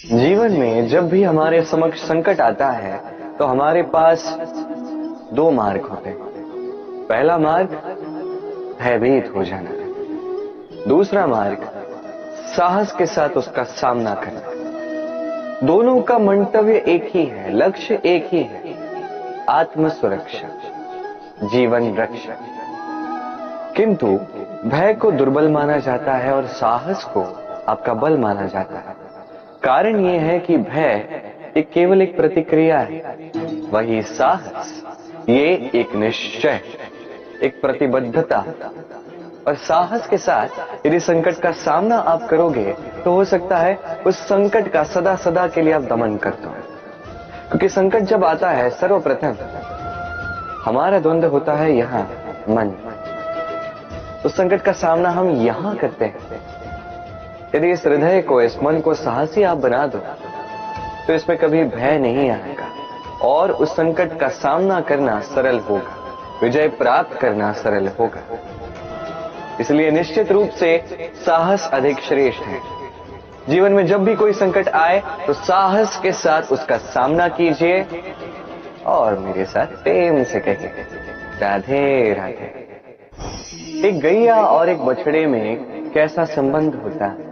जीवन में जब भी हमारे समक्ष संकट आता है तो हमारे पास दो मार्ग होते हैं। पहला मार्ग भयभीत हो जाना, दूसरा मार्ग साहस के साथ उसका सामना करना। दोनों का मंतव्य एक ही है, लक्ष्य एक ही है, आत्म सुरक्षा, जीवन रक्षा। किंतु भय को दुर्बल माना जाता है और साहस को आपका बल माना जाता है। कारण यह है कि भय एक केवल एक प्रतिक्रिया है, वही साहस ये एक निश्चय, एक प्रतिबद्धता। और साहस के साथ यदि संकट का सामना आप करोगे तो हो सकता है उस संकट का सदा सदा के लिए आप दमन कर दो। क्योंकि संकट जब आता है सर्वप्रथम हमारा द्वंद्व होता है यहां मन। उस संकट का सामना हम यहां करते हैं। यदि इस हृदय को, इस मन को साहसी आप बना दो तो इसमें कभी भय नहीं आएगा और उस संकट का सामना करना सरल होगा, विजय प्राप्त करना सरल होगा। इसलिए निश्चित रूप से साहस अधिक श्रेष्ठ है। जीवन में जब भी कोई संकट आए तो साहस के साथ उसका सामना कीजिए और मेरे साथ प्रेम से कहिए राधे राधे। एक गैया और एक बछड़े में कैसा संबंध होता है?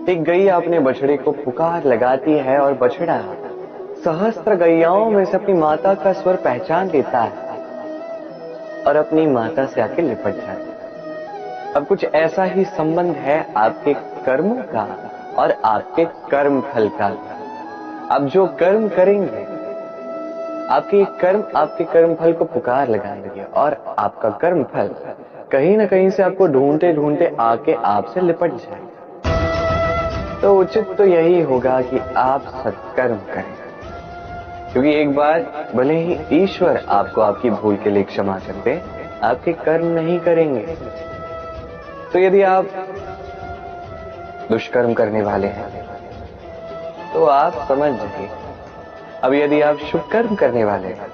एक गैया अपने बछड़े को पुकार लगाती है और बछड़ा सहस्त्र गैयाओं में से अपनी माता का स्वर पहचान लेता है और अपनी माता से आके लिपट जाता है। अब कुछ ऐसा ही संबंध है आपके कर्मों का और आपके कर्म फल का। आप जो कर्म करेंगे, आपके कर्म फल को पुकार लगाएंगे और आपका कर्म फल कहीं ना कहीं से आपको ढूंढते ढूंढते आके आपसे लिपट जाए। तो उचित तो यही होगा कि आप सत्कर्म करें, क्योंकि एक बार भले ही ईश्वर आपको आपकी भूल के लिए क्षमा कर दे, आपके कर्म नहीं करेंगे। तो यदि आप दुष्कर्म करने वाले हैं तो आप समझ जाइए। अब यदि आप शुभ कर्म करने वाले हैं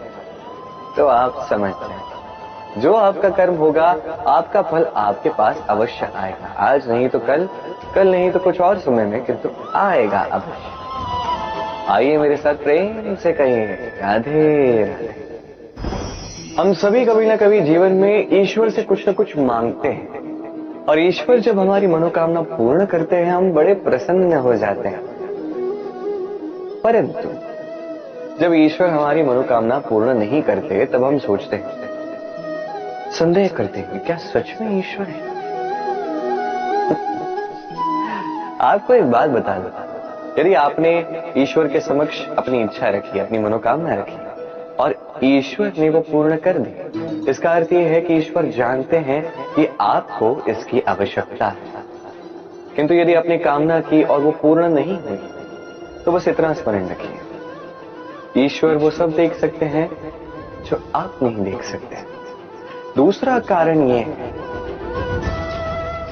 तो आप समझ जाए, जो आपका कर्म होगा आपका फल आपके पास अवश्य आएगा। आज नहीं तो कल, कल नहीं तो कुछ और समय में, किंतु आएगा अवश्य। आइए मेरे साथ प्रेम से कहिए राधे राधे। हम सभी कभी ना कभी जीवन में ईश्वर से कुछ ना कुछ मांगते हैं और ईश्वर जब हमारी मनोकामना पूर्ण करते हैं हम बड़े प्रसन्न हो जाते हैं। परंतु जब ईश्वर हमारी मनोकामना पूर्ण नहीं करते तब हम सोचते हैं, संदेह करते हैं, क्या सच में ईश्वर है? आपको एक बात बता दूं, यदि आपने ईश्वर के समक्ष अपनी इच्छा रखी, अपनी मनोकामना रखी और ईश्वर ने वो पूर्ण कर दी, इसका अर्थ यह है कि ईश्वर जानते हैं कि आपको इसकी आवश्यकता है। किंतु यदि आपने कामना की और वो पूर्ण नहीं हुई तो बस इतना स्मरण रखिए, ईश्वर वो सब देख सकते हैं जो आप नहीं देख सकते। दूसरा कारण ये है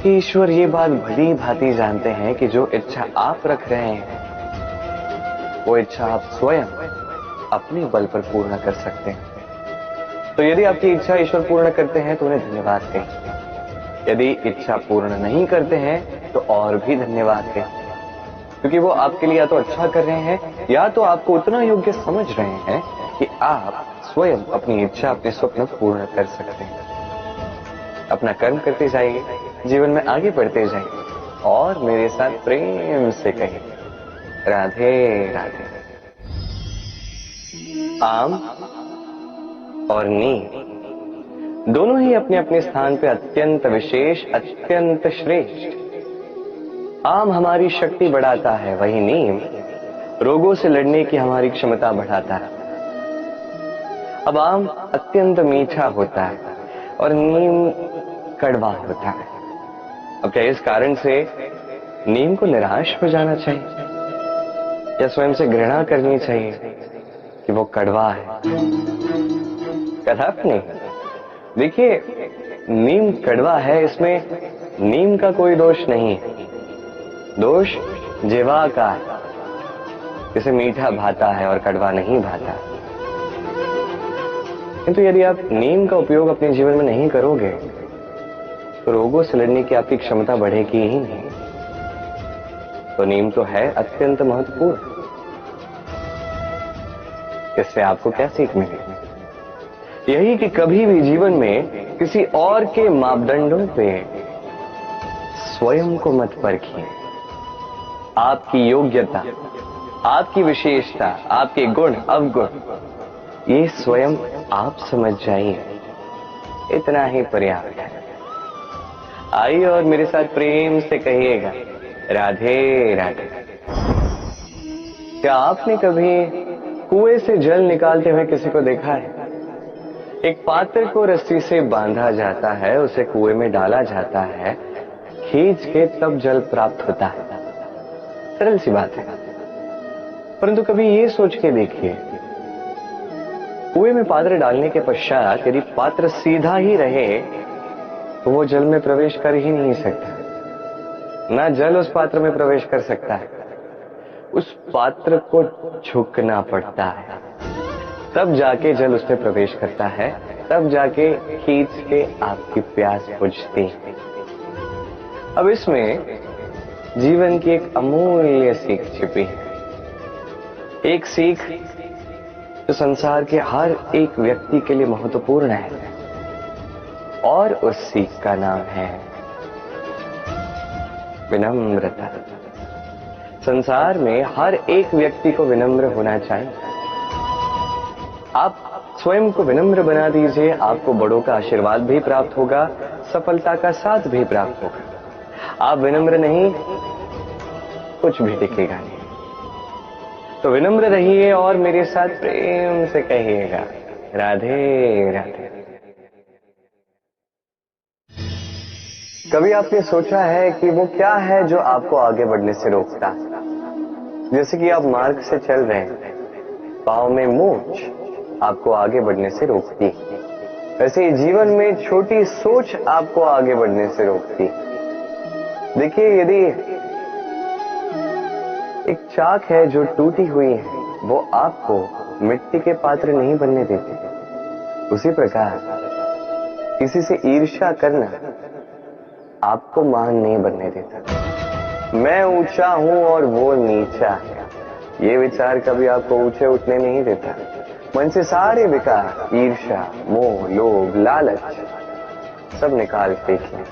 कि ईश्वर ये बात भली भांति जानते हैं कि जो इच्छा आप रख रहे हैं वो इच्छा आप स्वयं अपने बल पर पूर्ण कर सकते हैं। तो यदि आपकी इच्छा ईश्वर पूर्ण करते हैं तो उन्हें धन्यवाद दें। यदि इच्छा पूर्ण नहीं करते हैं तो और भी धन्यवाद दें, क्योंकि वो आपके लिए या तो अच्छा कर रहे हैं या तो आपको उतना योग्य समझ रहे हैं कि आप स्वयं अपनी इच्छा, अपने स्वप्न पूर्ण कर सकते हैं। अपना कर्म करते जाइए, जीवन में आगे बढ़ते जाइए और मेरे साथ प्रेम से कहिए राधे राधे। आम और नीम दोनों ही अपने अपने स्थान पे अत्यंत विशेष, अत्यंत श्रेष्ठ। आम हमारी शक्ति बढ़ाता है, वही नीम रोगों से लड़ने की हमारी क्षमता बढ़ाता है। अब आम अत्यंत मीठा होता है और नीम कड़वा होता है। अब क्या इस कारण से नीम को निराश हो जाना चाहिए या स्वयं से घृणा करनी चाहिए कि वो कड़वा है? कदापि नहीं। देखिए, नीम कड़वा है, इसमें नीम का कोई दोष नहीं है, दोष जीवा का है। जिसे मीठा भाता है और कड़वा नहीं भाता। किंतु यदि आप नीम का उपयोग अपने जीवन में नहीं करोगे तो रोगों से लड़ने की आपकी क्षमता बढ़ेगी ही नहीं। तो नीम तो है अत्यंत महत्वपूर्ण। इससे आपको क्या सीख मिलेगी? यही कि कभी भी जीवन में किसी और के मापदंडों पे स्वयं को मत परखिए। आपकी योग्यता, आपकी विशेषता, आपके गुण अवगुण, ये स्वयं आप समझ जाइए, इतना ही पर्याप्त है। आइए और मेरे साथ प्रेम से कहिएगा, राधे राधे। क्या आपने कभी कुएं से जल निकालते हुए किसी को देखा है? एक पात्र को रस्सी से बांधा जाता है, उसे कुएं में डाला जाता है, खींच के तब जल प्राप्त होता है। सरल सी बात है, परंतु कभी ये सोच के देखिए, कुएं में पात्र डालने के पश्चात यदि पात्र सीधा ही रहे तो वो जल में प्रवेश कर ही नहीं सकता, ना जल उस पात्र में प्रवेश कर सकता है। उस पात्र को झुकना पड़ता है, तब जाके जल उसमें प्रवेश करता है, तब जाके खींच के आपकी प्यास बुझती है। अब इसमें जीवन की एक अमूल्य सीख छिपी है, एक सीख जो संसार के हर एक व्यक्ति के लिए महत्वपूर्ण है, और उस सीख का नाम है विनम्रता। संसार में हर एक व्यक्ति को विनम्र होना चाहिए। आप स्वयं को विनम्र बना दीजिए, आपको बड़ों का आशीर्वाद भी प्राप्त होगा, सफलता का साथ भी प्राप्त होगा। आप विनम्र नहीं, कुछ भी टिकेगा नहीं। तो विनम्र रहिए और मेरे साथ प्रेम से कहिएगा, राधे राधे। कभी आपने सोचा है कि वो क्या है जो आपको आगे बढ़ने से रोकता है? जैसे कि आप मार्ग से चल रहे हैं, पांव में मूंछ आपको आगे बढ़ने से रोकती, वैसे ही जीवन में छोटी सोच आपको आगे बढ़ने से रोकती। देखिए, यदि एक चाक है जो टूटी हुई है, वो आपको मिट्टी के पात्र नहीं बनने देती। उसी प्रकार किसी से ईर्ष्या करना आपको महान नहीं बनने देता। मैं ऊंचा हूं और वो नीचा है, ये विचार कभी आपको ऊंचे उठने नहीं देता। मन से सारे विकार, ईर्ष्या, मोह, लोभ, लालच सब निकाल फेंकिए।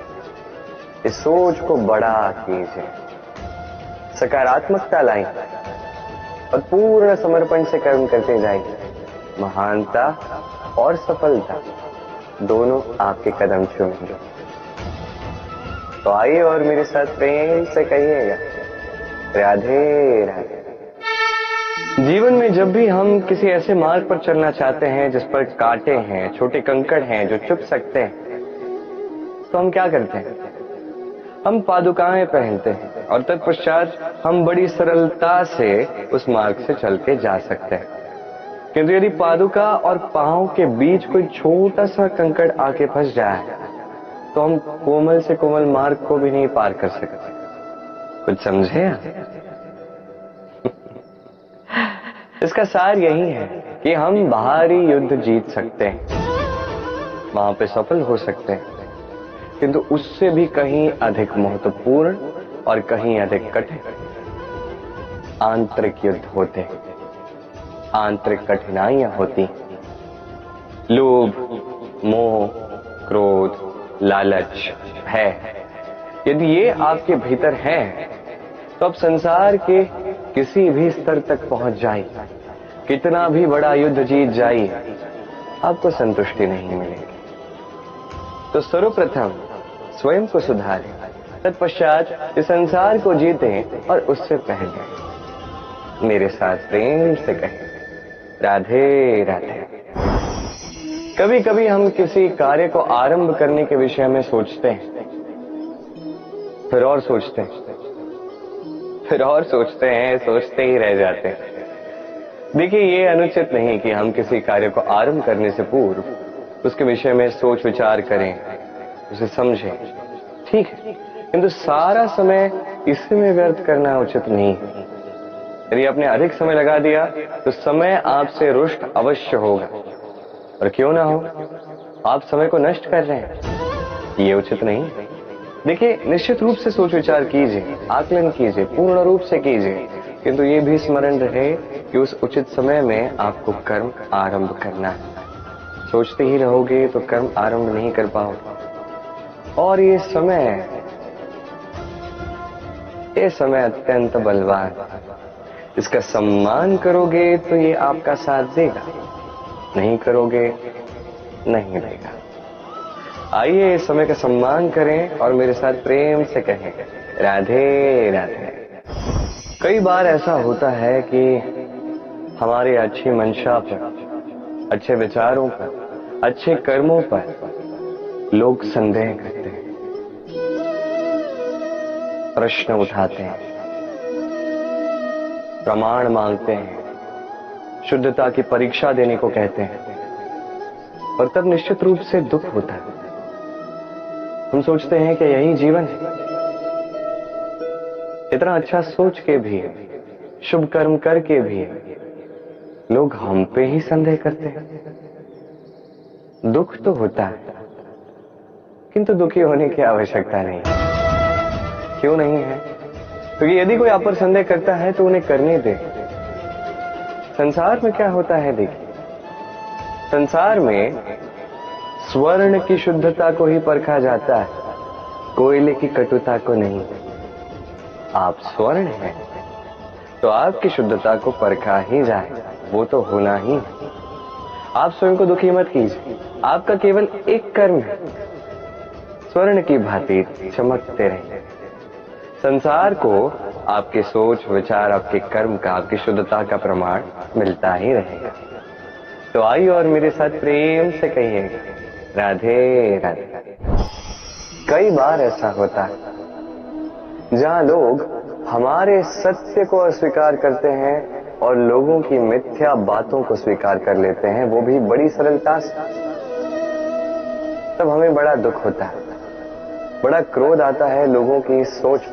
इस सोच को बड़ा कीजिए, सकारात्मकता लाइए और पूर्ण समर्पण से कर्म करते जाइए। महानता और सफलता दोनों आपके कदम चूमेंगे। तो आइए और मेरे साथ प्रेम से कहिएगा, राधे राधे। जीवन में जब भी हम किसी ऐसे मार्ग पर चलना चाहते हैं जिस पर कांटे हैं, छोटे कंकड़ हैं जो चुभ सकते हैं, तो हम क्या करते हैं? हम पादुकाएं पहनते हैं और तत्पश्चात हम बड़ी सरलता से उस मार्ग से चल के जा सकते हैं। किंतु यदि पादुका और पांव के बीच कोई छोटा सा कंकड़ आके फंस जाए तो हम कोमल से कोमल मार्ग को भी नहीं पार कर सकते। कुछ समझे आप? इसका सार यही है कि हम बाहरी युद्ध जीत सकते हैं, वहां पे सफल हो सकते हैं, किंतु उससे भी कहीं अधिक महत्वपूर्ण और कहीं अधिक कठिन आंतरिक युद्ध होते हैं, आंतरिक कठिनाइयां होती। लोभ, मोह, क्रोध, लालच, भय, यदि ये आपके भीतर है तो आप संसार के किसी भी स्तर तक पहुंच जाइए, कितना भी बड़ा युद्ध जीत जाइए, आपको संतुष्टि नहीं मिलेगी। तो सर्वप्रथम स्वयं को सुधारें, तत्पश्चात इस संसार को जीतें और उससे पहले मेरे साथ प्रेम से कहें, राधे राधे। कभी कभी हम किसी कार्य को आरंभ करने के विषय में सोचते हैं, फिर और सोचते हैं, फिर और सोचते हैं, सोचते ही रह जाते हैं। देखिए, ये अनुचित नहीं कि हम किसी कार्य को आरंभ करने से पूर्व उसके विषय में सोच विचार करें, उसे समझें, ठीक है, किंतु सारा समय इसी में व्यर्थ करना उचित नहीं है। यदि आपने अधिक समय लगा दिया तो समय आपसे रुष्ट अवश्य होगा, और क्यों ना हो, आप समय को नष्ट कर रहे हैं, ये उचित नहीं है। देखिए, निश्चित रूप से सोच विचार कीजिए, आकलन कीजिए, पूर्ण रूप से कीजिए, किंतु ये भी स्मरण रहे कि उस उचित समय में आपको कर्म आरंभ करना है। सोचते ही रहोगे तो कर्म आरंभ नहीं कर पाओगे। और ये समय अत्यंत बलवान है। इसका सम्मान करोगे तो ये आपका साथ देगा, नहीं करोगे नहीं देगा। आइए इस समय का सम्मान करें और मेरे साथ प्रेम से कहें, राधे राधे। कई बार ऐसा होता है कि हमारी अच्छी मंशा पर, अच्छे विचारों पर, अच्छे कर्मों पर लोग संदेह करते हैं, प्रश्न उठाते हैं, प्रमाण मांगते हैं, शुद्धता की परीक्षा देने को कहते हैं, और तब निश्चित रूप से दुख होता है। हम सोचते हैं कि यही जीवन है। इतना अच्छा सोच के भी, शुभ कर्म करके भी लोग हम पे ही संदेह करते हैं। दुख तो होता है, किंतु दुखी होने की आवश्यकता नहीं। क्यों नहीं है? क्योंकि यदि कोई आप पर संदेह करता है तो उन्हें करने दे। संसार में क्या होता है देखिए, संसार में स्वर्ण की शुद्धता को ही परखा जाता है, कोयले की कटुता को नहीं। आप स्वर्ण हैं तो आपकी शुद्धता को परखा ही जाए, वो तो होना ही है। आप स्वयं को दुखी मत कीजिए, आपका केवल एक कर्म है, स्वर्ण की भांति चमकते रहिए। संसार को आपके सोच विचार, आपके कर्म का, आपकी शुद्धता का प्रमाण मिलता ही रहेगा। तो आइए और मेरे साथ प्रेम से कहिए, राधे राधे। कई बार ऐसा होता है जहां लोग हमारे सत्य को अस्वीकार करते हैं और लोगों की मिथ्या बातों को स्वीकार कर लेते हैं, वो भी बड़ी सरलता से। तब हमें बड़ा दुख होता है, बड़ा क्रोध आता है लोगों की सोच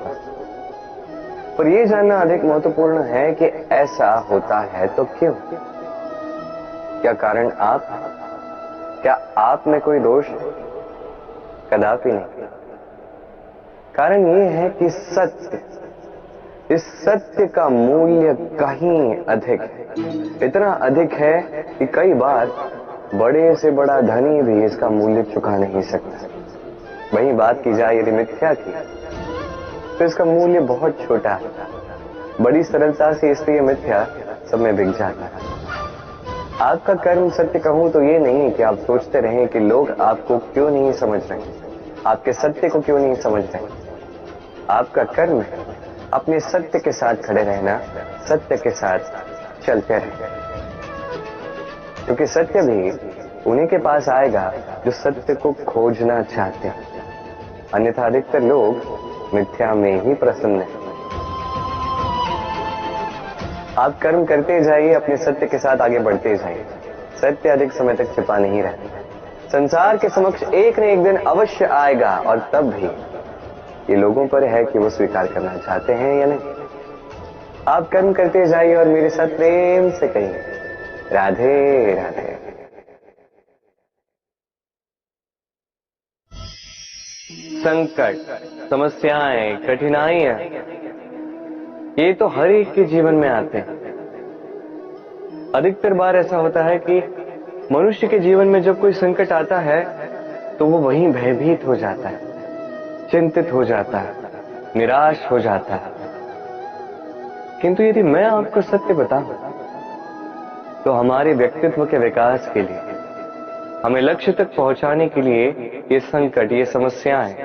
पर यह जानना अधिक महत्वपूर्ण है कि ऐसा होता है तो क्यों? क्या कारण क्या आप में कोई दोष? कदापि नहीं। कारण यह है कि इस सत्य का मूल्य कहीं अधिक है, इतना अधिक है कि कई बार बड़े से बड़ा धनी भी इसका मूल्य चुका नहीं सकता। वही बात की जाए यदि मिथ्या की, तो इसका मूल्य बहुत छोटा है, बड़ी सरलता से इसलिए मिथ्या सब में बिक जाता है। आपका कर्म सत्य कहूं तो ये नहीं कि आप सोचते रहें कि लोग आपको क्यों नहीं समझ रहे, आपके सत्य को क्यों नहीं समझ रहे। आपका कर्म है अपने सत्य के साथ खड़े रहना, सत्य के साथ चलते रहना, क्योंकि सत्य भी उन्हीं के पास आएगा जो सत्य को खोजना चाहते हैं। अन्यथा अधिकतर लोग मिथ्या में ही प्रसन्न हैं। आप कर्म करते जाइए, अपने सत्य के साथ आगे बढ़ते जाइए। सत्य अधिक समय तक छिपा नहीं रहता, संसार के समक्ष एक न एक दिन अवश्य आएगा, और तब भी ये लोगों पर है कि वो स्वीकार करना चाहते हैं या नहीं। आप कर्म करते जाइए और मेरे साथ प्रेम से कहिए, राधे राधे। संकट, समस्याएं, कठिनाइयां, ये तो हर एक के जीवन में आते हैं। अधिकतर बार ऐसा होता है कि मनुष्य के जीवन में जब कोई संकट आता है तो वो वहीं भयभीत हो जाता है, चिंतित हो जाता है, निराश हो जाता है। किंतु यदि मैं आपको सत्य बताऊं तो हमारे व्यक्तित्व के विकास के लिए, हमें लक्ष्य तक पहुंचाने के लिए ये संकट, ये समस्याएं,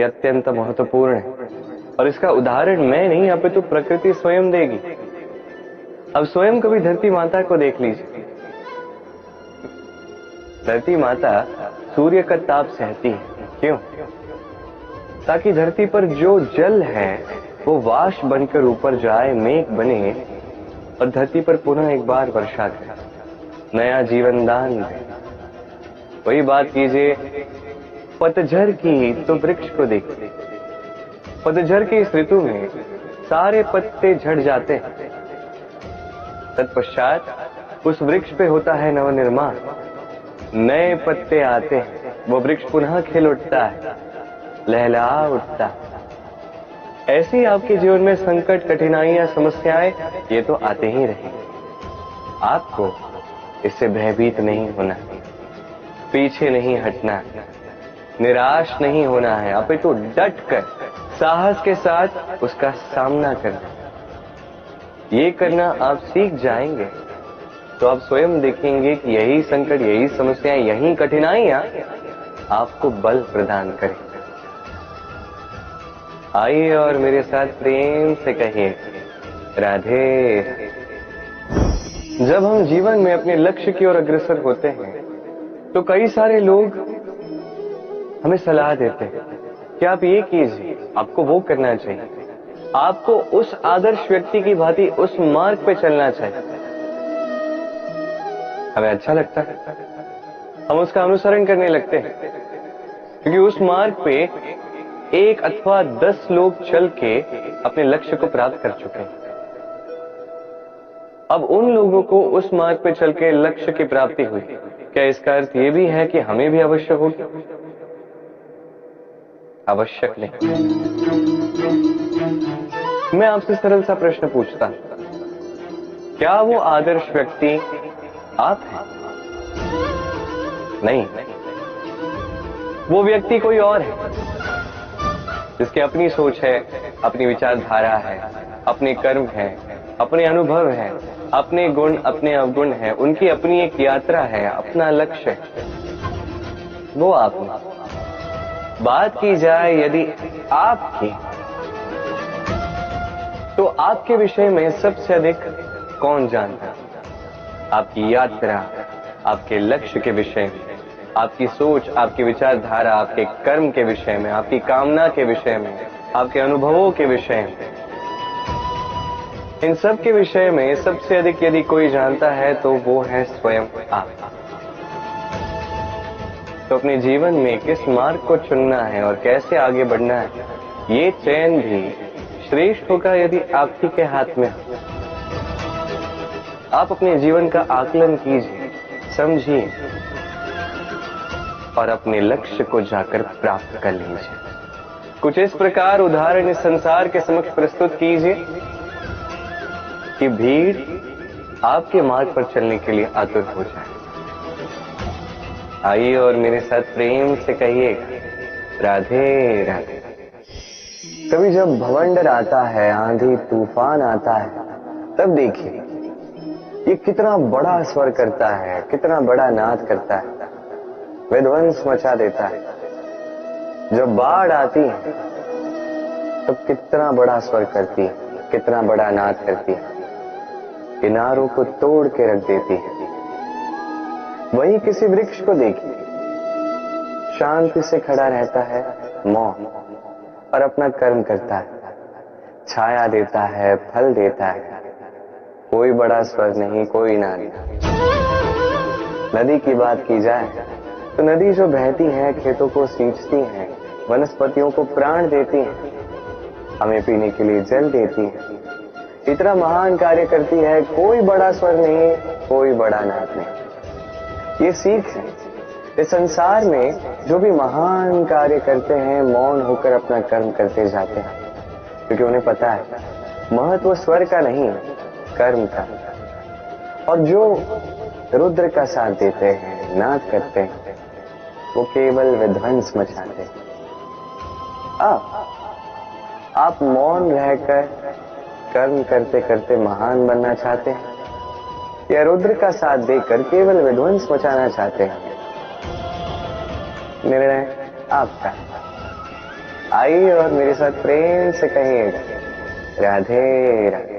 ये अत्यंत महत्वपूर्ण है। और इसका उदाहरण मैं नहीं, अपितु प्रकृति स्वयं देगी। अब स्वयं कभी धरती माता को देख लीजिए। धरती माता सूर्य का ताप सहती है, क्यों? ताकि धरती पर जो जल है वो वाष्प बनकर ऊपर जाए, मेघ बने और धरती पर पुनः एक बार वर्षा करे, नया जीवन दान दे। वही बात कीजिए पतझड़ की, तो वृक्ष को देखिए। पतझड़ की इस ऋतु में सारे पत्ते झड़ जाते हैं, तत्पश्चात उस वृक्ष पे होता है नवनिर्माण, नए पत्ते आते हैं, वो वृक्ष पुनः खिल उठता है, लहला उठता। ऐसी आपके जीवन में संकट, कठिनाइयां, समस्याएं ये तो आते ही रहेंगे। आपको इससे भयभीत नहीं होना है, पीछे नहीं हटना है, निराश नहीं होना है, अपितु डट कर साहस के साथ उसका सामना करना। ये करना आप सीख जाएंगे तो आप स्वयं देखेंगे कि यही संकट, यही समस्याएं, यही कठिनाइयां आपको बल प्रदान करेंगे। आइए और मेरे साथ प्रेम से कहिए राधे। जब हम जीवन में अपने लक्ष्य की ओर अग्रसर होते हैं तो कई सारे लोग हमें सलाह देते हैं कि आप ये कीजिए, आपको वो करना चाहिए, आपको उस आदर्श व्यक्ति की भांति उस मार्ग पे चलना चाहिए। हमें अच्छा लगता है, हम उसका अनुसरण करने लगते हैं, क्योंकि उस मार्ग पे 1 अथवा 10 लोग चल के अपने लक्ष्य को प्राप्त कर चुके हैं। अब उन लोगों को उस मार्ग पे चल के लक्ष्य की प्राप्ति हुई, क्या इसका अर्थ यह भी है कि हमें भी अवश्य होगी? आवश्यक नहीं। मैं आपसे सरल सा प्रश्न पूछता हूं, क्या वो आदर्श व्यक्ति आप हैं? नहीं, वो व्यक्ति कोई और है, जिसकी अपनी सोच है, अपनी विचारधारा है, अपने कर्म है, अपने अनुभव है, अपने गुण, अपने अवगुण है, उनकी अपनी एक यात्रा है, अपना लक्ष्य है। वो आप हैं। बात की जाए यदि आपकी, तो आपके विषय में सबसे अधिक कौन जानता है? आपकी यात्रा, आपके लक्ष्य के विषय में, आपकी सोच, आपकी विचारधारा, आपके कर्म के विषय में, आपकी कामना के विषय में, आपके अनुभवों के विषय में, इन सब के विषय में सबसे अधिक यदि कोई जानता है तो वो है स्वयं आप। तो अपने जीवन में किस मार्ग को चुनना है और कैसे आगे बढ़ना है, ये चयन भी श्रेष्ठ होगा यदि आप ही के हाथ में हो। आप अपने जीवन का आकलन कीजिए, समझिए और अपने लक्ष्य को जाकर प्राप्त कर लीजिए। कुछ इस प्रकार उदाहरण इस संसार के समक्ष प्रस्तुत कीजिए कि भीड़ आपके मार्ग पर चलने के लिए आतुर हो जाए। आइए और मेरे साथ प्रेम से कहिएगा राधे राधे। कभी जब भवंडर आता है, आंधी तूफान आता है, तब देखिए ये कितना बड़ा स्वर करता है, कितना बड़ा नाद करता है, विध्वंस मचा देता है। जब बाढ़ आती है तब कितना बड़ा स्वर करती है, कितना बड़ा नाद करती है, किनारों को तोड़ के रख देती है। वहीं किसी वृक्ष को देखिए, शांति से खड़ा रहता है, मौन, और अपना कर्म करता है, छाया देता है, फल देता है, कोई बड़ा स्वर नहीं, कोई नाद नहीं। नदी की बात की जाए तो नदी जो बहती है, खेतों को सींचती है, वनस्पतियों को प्राण देती है, हमें पीने के लिए जल देती है, इतना महान कार्य करती है, कोई बड़ा स्वर नहीं, कोई बड़ा नाद नहीं। ये सीख है। इस संसार में जो भी महान कार्य करते हैं, मौन होकर अपना कर्म करते जाते हैं, क्योंकि उन्हें पता है महत्व स्वर का नहीं, कर्म का। और जो रुद्र का साथ देते हैं, नाद करते हैं, वो केवल विध्वंस मचाते हैं। आप मौन रहकर कर्म करते करते महान बनना चाहते हैं, या रुद्र का साथ देकर केवल विध्वंस मचाना चाहते हैं? निर्णय आपका। आइए और मेरे साथ प्रेम से कहिएगा राधे राधे।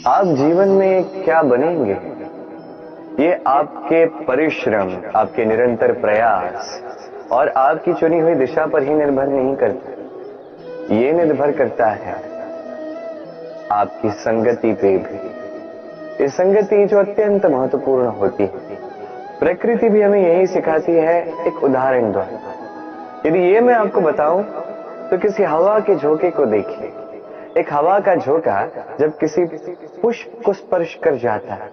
आप जीवन में क्या बनेंगे, ये आपके परिश्रम, आपके निरंतर प्रयास और आपकी चुनी हुई दिशा पर ही निर्भर नहीं करता। ये निर्भर करता है आपकी संगति पे भी। ये संगति जो अत्यंत महत्वपूर्ण होती है। प्रकृति भी हमें यही सिखाती है एक उदाहरण द्वारा। यदि ये मैं आपको बताऊं तो किसी हवा के झोंके को देखिए। एक हवा का झोंका जब किसी पुष्प को स्पर्श कर जाता है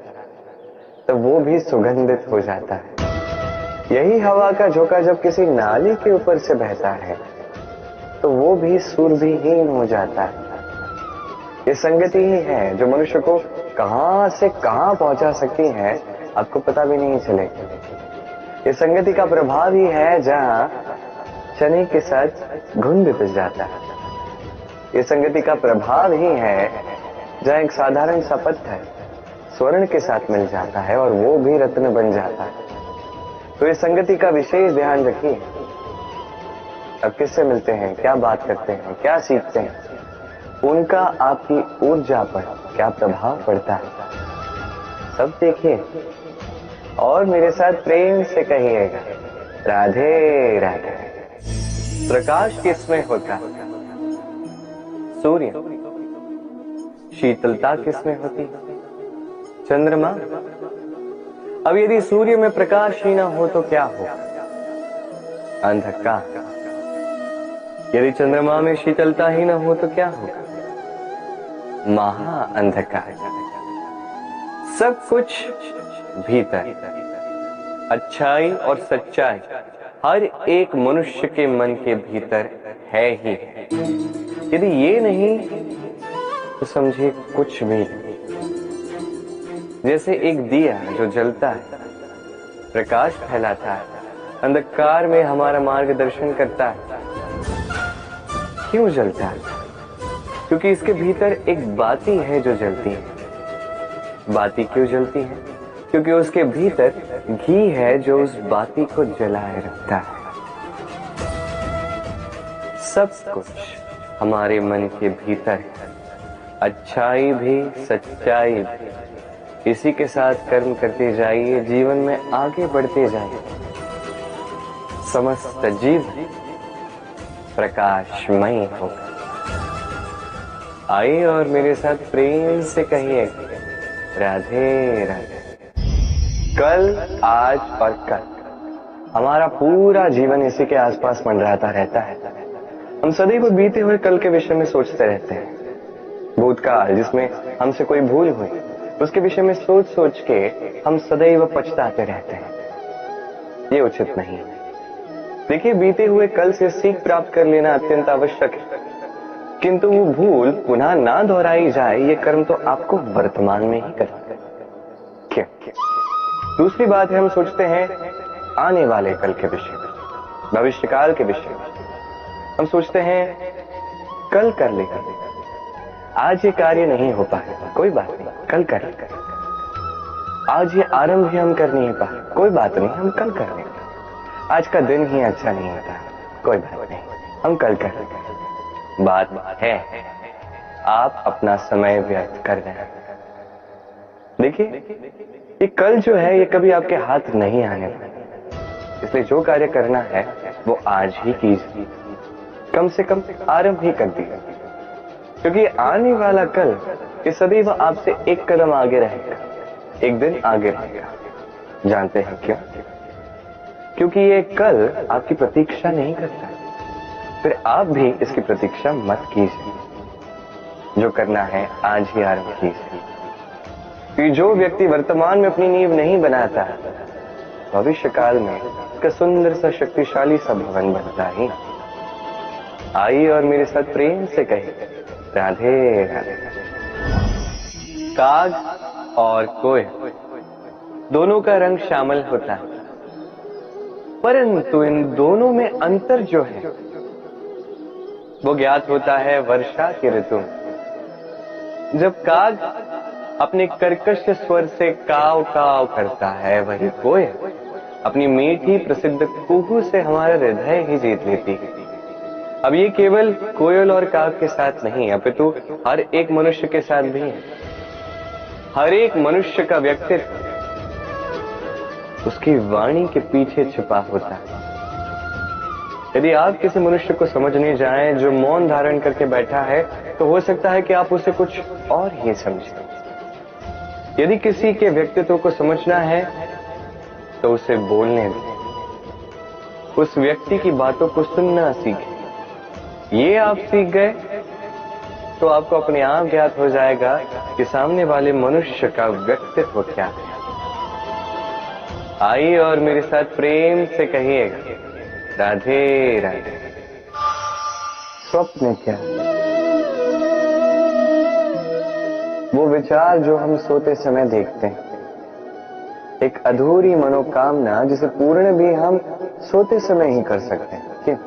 तो वो भी सुगंधित हो जाता है। यही हवा का झोंका जब किसी नाली के ऊपर से बहता है तो वो भी सुरभिहीन हो जाता है। ये संगति ही है जो मनुष्य को कहां से कहां पहुंचा सकती है, आपको पता भी नहीं चलेगा। ये संगति का प्रभाव ही है जहां चने के साथ घुंड पिस जाता है। ये संगति का प्रभाव ही है जहां एक साधारण सा पत्थर स्वर्ण के साथ मिल जाता है और वो भी रत्न बन जाता है। तो इस संगति का विशेष ध्यान रखिए। अब किससे मिलते हैं, क्या बात करते हैं, क्या सीखते हैं, उनका आपकी ऊर्जा पर क्या प्रभाव पड़ता है, सब देखिए और मेरे साथ प्रेम से कहिएगा, राधे राधे। प्रकाश किसमें होता है? सूर्य। शीतलता किसमें होती है? चंद्रमा। अब यदि सूर्य में प्रकाश ही ना हो तो क्या हो? अंधकार। यदि चंद्रमा में शीतलता ही ना हो तो क्या होगा? महा अंधकार। सब कुछ भीतर, अच्छाई और सच्चाई हर एक मनुष्य के मन के भीतर है ही है। यदि ये नहीं तो समझिए कुछ भी नहीं। जैसे एक दिया जो जलता है, प्रकाश फैलाता है, अंधकार में हमारा मार्गदर्शन करता है। क्यों जलता है? क्योंकि इसके भीतर एक बाती है जो जलती है। बाती क्यों जलती है? क्योंकि उसके भीतर घी है जो उस बाती को जलाए रखता है। सब कुछ हमारे मन के भीतर है, अच्छाई भी सच्चाई भी। इसी के साथ कर्म करते जाइए, जीवन में आगे बढ़ते जाइए। समस्त जीव प्रकाशमय होगा। आइए और मेरे साथ प्रेम से कहिए, राधे राधे। कल, आज और कल, हमारा पूरा जीवन इसी के आसपास मंडराता रहता है। हम सदैव बीते हुए कल के विषय में सोचते रहते हैं। भूतकाल जिसमें हमसे कोई भूल हुई, उसके विषय में सोच सोच के हम सदैव पछताते रहते हैं। ये उचित नहीं है। देखिए, बीते हुए कल से सीख प्राप्त कर लेना अत्यंत आवश्यक है, किंतु वो भूल पुनः ना दोहराई जाए, ये कर्म तो आपको वर्तमान में ही करना है। क्यों? दूसरी बात है, हम सोचते हैं आने वाले कल के विषय में, भविष्यकाल के विषय में। हम सोचते हैं कल कर लेगा, आज ये कार्य नहीं हो पाएगा, कोई बात नहीं, कल कर लेगा। आज ये आरंभ ही हम कर नहीं पाए, कोई बात नहीं, हम कल कर लेंगे। आज का दिन ही अच्छा नहीं होता, कोई बात नहीं, हम कल कर लेंगे। बात है आप अपना समय व्यर्थ कर रहे हैं। देखिए, ये कल जो है ये कभी आपके हाथ नहीं आने वाला, इसलिए जो कार्य करना है वो आज ही कीजिए। कम से कम आरंभ ही कर दीजिए, क्योंकि आने वाला कल ये सदैव आपसे एक कदम आगे रहेगा, एक दिन आगे रहेगा। जानते हैं क्यों? क्योंकि ये कल आपकी प्रतीक्षा नहीं करता। फिर आप भी इसकी प्रतीक्षा मत कीजिए। जो करना है आज ही आरंभ कीजिए। कि जो व्यक्ति वर्तमान में अपनी नींव नहीं बनाता, भविष्य काल में इसका सुंदर सा शक्तिशाली सा भवन बनता ही। आइए और मेरे साथ प्रेम से कहिए, राधे राधे। काग और कोयल दोनों का रंग शामिल होता है, परंतु इन दोनों में अंतर जो है वो ज्ञात होता है वर्षा की ऋतु में। जब काग अपने कर्कश स्वर से काव काव करता है, वही कोयल अपनी मीठी प्रसिद्ध कुहू से हमारा हृदय ही जीत लेती है। अब ये केवल कोयल और काग के साथ नहीं, अपितु हर एक मनुष्य के साथ भी है। हर एक मनुष्य का व्यक्तित्व उसकी वाणी के पीछे छिपा होता है। यदि आप किसी मनुष्य को समझने जाएं जो मौन धारण करके बैठा है, तो हो सकता है कि आप उसे कुछ और ही समझें। यदि किसी के व्यक्तित्व को समझना है तो उसे बोलने दें, उस व्यक्ति की बातों को सुनना सीखें। ये आप सीख गए तो आपको अपने आप ज्ञात हो जाएगा कि सामने वाले मनुष्य का व्यक्तित्व क्या है। आइए और मेरे साथ प्रेम से कहिएगा, राधे राधे। स्वप्न क्या है? वो विचार जो हम सोते समय देखते हैं, एक अधूरी मनोकामना जिसे पूर्ण भी हम सोते समय ही कर सकते हैं। क्यों?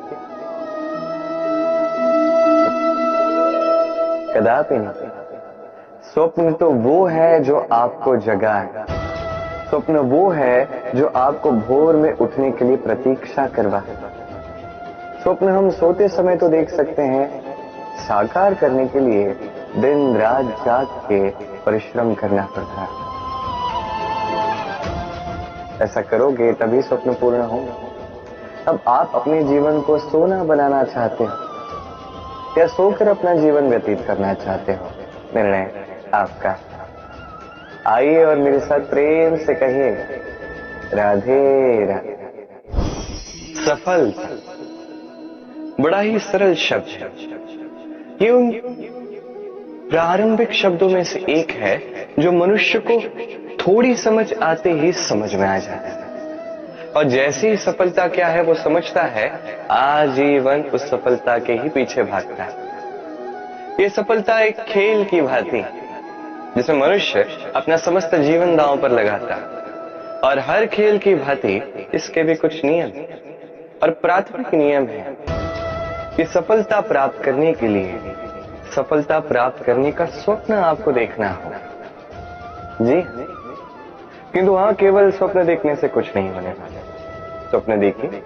कदापि नहीं। स्वप्न तो वो है जो आपको जगाए, स्वप्न वो है जो आपको भोर में उठने के लिए प्रतीक्षा करवाए। स्वप्न हम सोते समय तो देख सकते हैं, साकार करने के लिए दिन रात जाग के परिश्रम करना पड़ता है। ऐसा करोगे तभी स्वप्न पूर्ण होंगे। अब आप अपने जीवन को सोना बनाना चाहते हो या सोकर अपना जीवन व्यतीत करना चाहते हो, निर्णय आपका। आइए और मेरे साथ प्रेम से कहिए, राधे राधे। सफल बड़ा ही सरल शब्द है। ये उन प्रारंभिक शब्दों में से एक है जो मनुष्य को थोड़ी समझ आते ही समझ में आ जाता है, और जैसी ही सफलता क्या है वो समझता है, आजीवन उस सफलता के ही पीछे भागता है। ये सफलता एक खेल की भांति, जिसमें मनुष्य अपना समस्त जीवन दांव पर लगाता है, और हर खेल की भांति इसके भी कुछ नियम और प्राथमिक नियम है कि सफलता प्राप्त करने के लिए सफलता प्राप्त करने का स्वप्न आपको देखना होगा। जी, किंतु वहां केवल स्वप्न देखने से कुछ नहीं होने वाला। स्वप्न देखिए,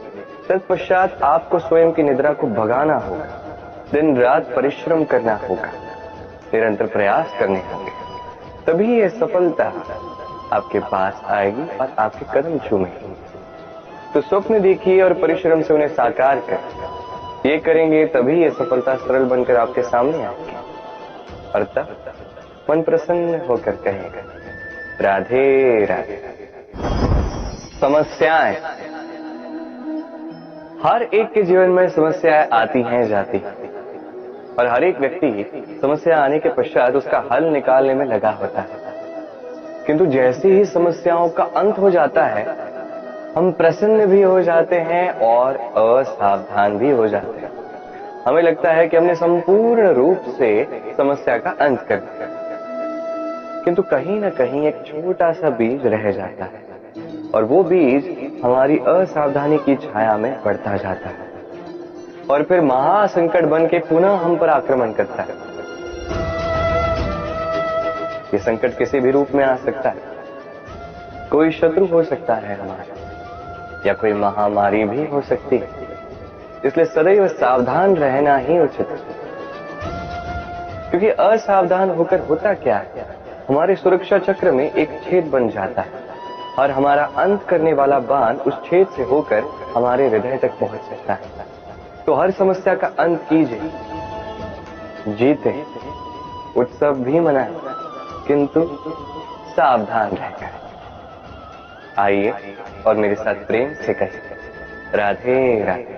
तत्पश्चात आपको स्वयं की निद्रा को भगाना होगा, दिन रात परिश्रम करना होगा, निरंतर प्रयास करने होंगे, तभी ये सफलता आपके पास आएगी और आपके कदम चूमेगी। तो स्वप्न देखिए और परिश्रम से उन्हें साकार कर ये करेंगे, तभी ये सफलता सरल बनकर आपके सामने आएगी, और तब मन प्रसन्न होकर कहेगा, राधे राधे। समस्याएं, हर एक के जीवन में समस्याएं आती हैं, जाती हैं, और हर एक व्यक्ति समस्या आने के पश्चात उसका हल निकालने में लगा होता है। किंतु जैसे ही समस्याओं का अंत हो जाता है, हम प्रसन्न भी हो जाते हैं और असावधान भी हो जाते हैं। हमें लगता है कि हमने संपूर्ण रूप से समस्या का अंत कर दिया, किंतु कहीं ना कहीं एक छोटा सा बीज रह जाता है, और वो बीज हमारी असावधानी की छाया में बढ़ता जाता है, और फिर महासंकट बन के पुनः हम पर आक्रमण करता है। ये संकट किसी भी रूप में आ सकता है, कोई शत्रु हो सकता है हमारा, या कोई महामारी भी हो सकती है। इसलिए सदैव सावधान रहना ही उचित है, क्योंकि असावधान होकर होता क्या है, हमारे सुरक्षा चक्र में एक छेद बन जाता है, और हमारा अंत करने वाला बाण उस छेद से होकर हमारे हृदय तक पहुंच सकता है। तो हर समस्या का अंत कीजिए, जीते, उत्सव भी मनाएं, किंतु सावधान रहकर। आइए और मेरे साथ प्रेम से कहिए, राधे राधे।